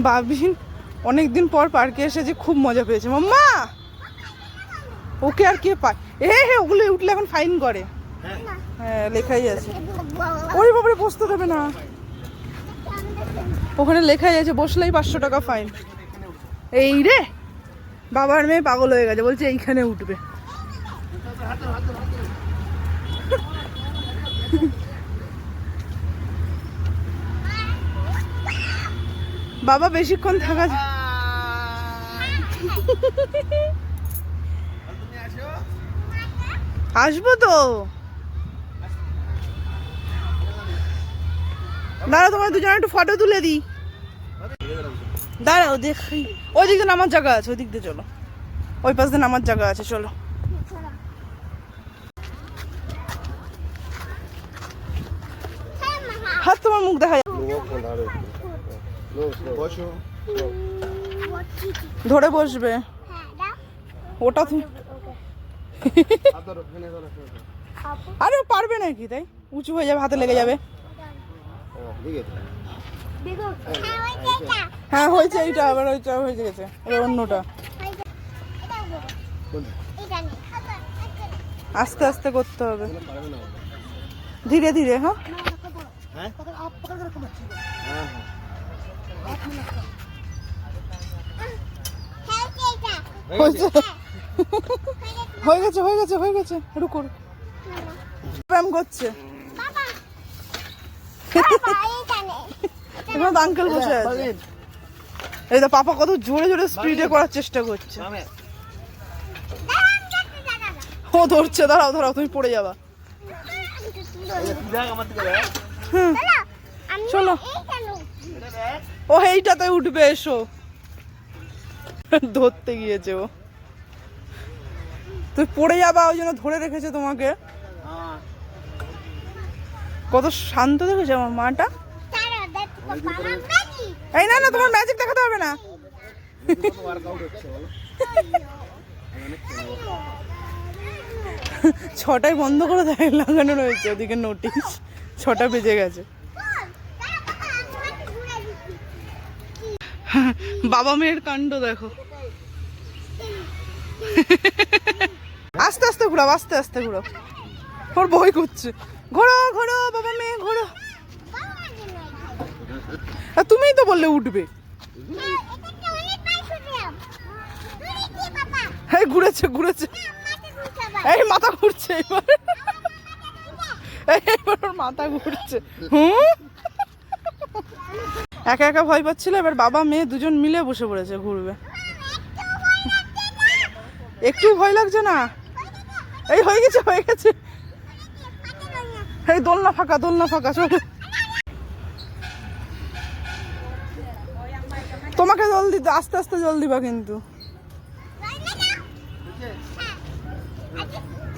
বাবিন অনেকদিন পর পার্কে এসে যে খুব মজা পেয়েছে। মাম্মা ওকে আর কে পায়? হে ওগুলো উঠলে এখন ফাইন করে। হ্যাঁ লেখাই আছে। ওই বাবারে বসতে দেবে না, ওখানে লেখাই আছে বসলেই 500 টাকা ফাইন। এই রে বাবার মেয়ে পাগল হয়ে গেছে, বলছে এইখানে উঠবে। বাবা বেশিক্ষণ থাকা আসবো তো, দাঁড়াও তোমার দুজনে একটু ফটো তুলে দিই। দাঁড়াও দেখি, ওই দিক দিয়ে নামার জায়গা আছে, ওই দিক দিয়ে চলো, ওই পাশ দিয়ে নামার জায়গা আছে, চলো। হাত তোমার মুখ দেখা যায়, ধরে বসবে ওটা তুমি। আরে পারবে নাকি, তাই উঁচু হয়ে যাবে, হাতে লেগে যাবে। হ্যাঁ হয়েছে, এইটা আবার ওইটা হয়ে গেছে, এবার অন্যটা। আস্তে আস্তে করতে হবে, ধীরে ধীরে। হ্যাঁ হয়ে গেছে হয়ে গেছে হয়ে গেছে, রুকো ব্যায়াম করছে। আঙ্কেল বসে আছে, এই তো পাপা কত জোরে জোরে স্পিডে করার চেষ্টা করছে। ও ধরছে, দাঁড়াও দাঁড়াও তুমি পড়ে যাবা। চলো ও এইটাতে উঠবে, এসো। ধরতে গিয়েছে ও, তুই পড়ে যাবা ওই জন্য ধরে রেখেছে তোমাকে। কত শান্ত দেখেছে আমার মাটা। এই না না, তোমার ম্যাজিক দেখাতে হবে না। ছটায় বন্ধ করে দেয়, লাগানো রয়েছে ওদিকে নোটিশ, 6টা বেজে গেছে। বাবা মেয়ের কাণ্ড দেখো। আস্তে আস্তে ঘুরাও, আস্তে আস্তে ঘুরাও, ওর ভয় করছে। ঘোরো ঘোরো বাবা মেয়ে ঘোরো। তুমিই তো বললে উঠবে। এই ঘুরেছে ঘুরেছে, এই মাথা ঘুরছে এবার, এবার ওর মাথা ঘুরছে। একা একা ভয় পাচ্ছিল, এবার বাবা মেয়ে দুজন মিলে বসে পড়েছে, ঘুরবে। একটু ভয় লাগছে না? এই হয়ে গেছে হয়ে গেছে, এই দোলনা ফাঁকা, দোলনা ফাঁকা, চলো। তোমাকে জল দিতে, আস্তে আস্তে জল দিবা কিন্তু,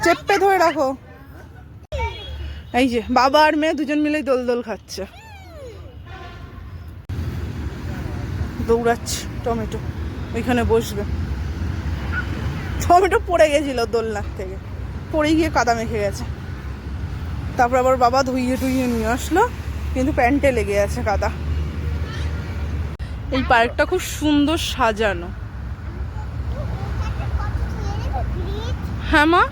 চেপে ধরে রাখো। এই যে বাবা আর মেয়ে দুজন মিলেই দোল দোল খাচ্ছে, দৌড়াচ্ছে। টমেটো ওইখানে বসবে। টমেটো পড়ে গেছিল দোলনার থেকে, পড়ে গিয়ে কাদা মেখে গেছে। তারপর আবার বাবা ধুইয়ে টুইয়ে নিয়ে আসলো, কিন্তু প্যান্টে লেগে আছে কাদা। এই পার্কটা খুব সুন্দর সাজানো। হ্যাঁ মা,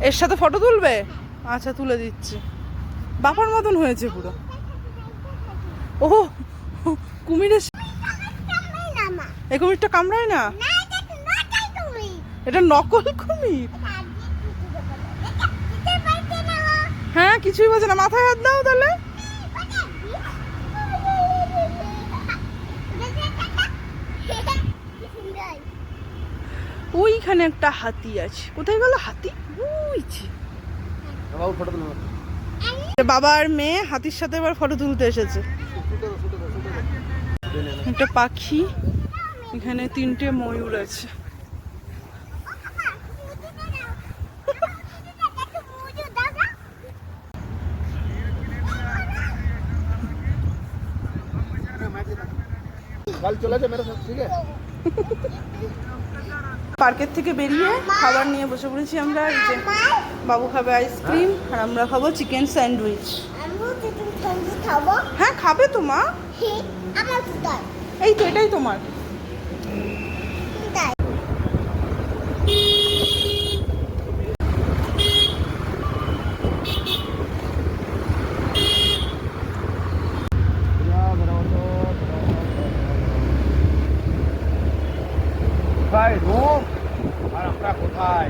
এর সাথে ফটো তুলবে? আচ্ছা তুলে দিচ্ছি। বাবার মতন হয়েছে পুরো। ও কুমিরের, এই কুমিরটা কামড়ায় না, এটা নকল কুমির। হ্যাঁ কিছুই বোঝে না, মাথায় হাত দাও তাহলে। ওইখানে একটা হাতি আছে, কোথায় গেল হাতি? বাবা আর মেয়ে হাতির সাথে এবার ফটো তুলতে এসেছে। একটা পাখি, এখানে 3টে ময়ূর আছে। পার্কের থেকে বেরিয়ে খাবার নিয়ে বসে পড়েছি আমরা। এই যে বাবু খাবে আইসক্রিম আর আমরা খাবো চিকেন স্যান্ডউইচ। হ্যাঁ খাবে তো মা। এই তো এটাই তোমার। কোথায় রূপ আর আমরা কোথায়?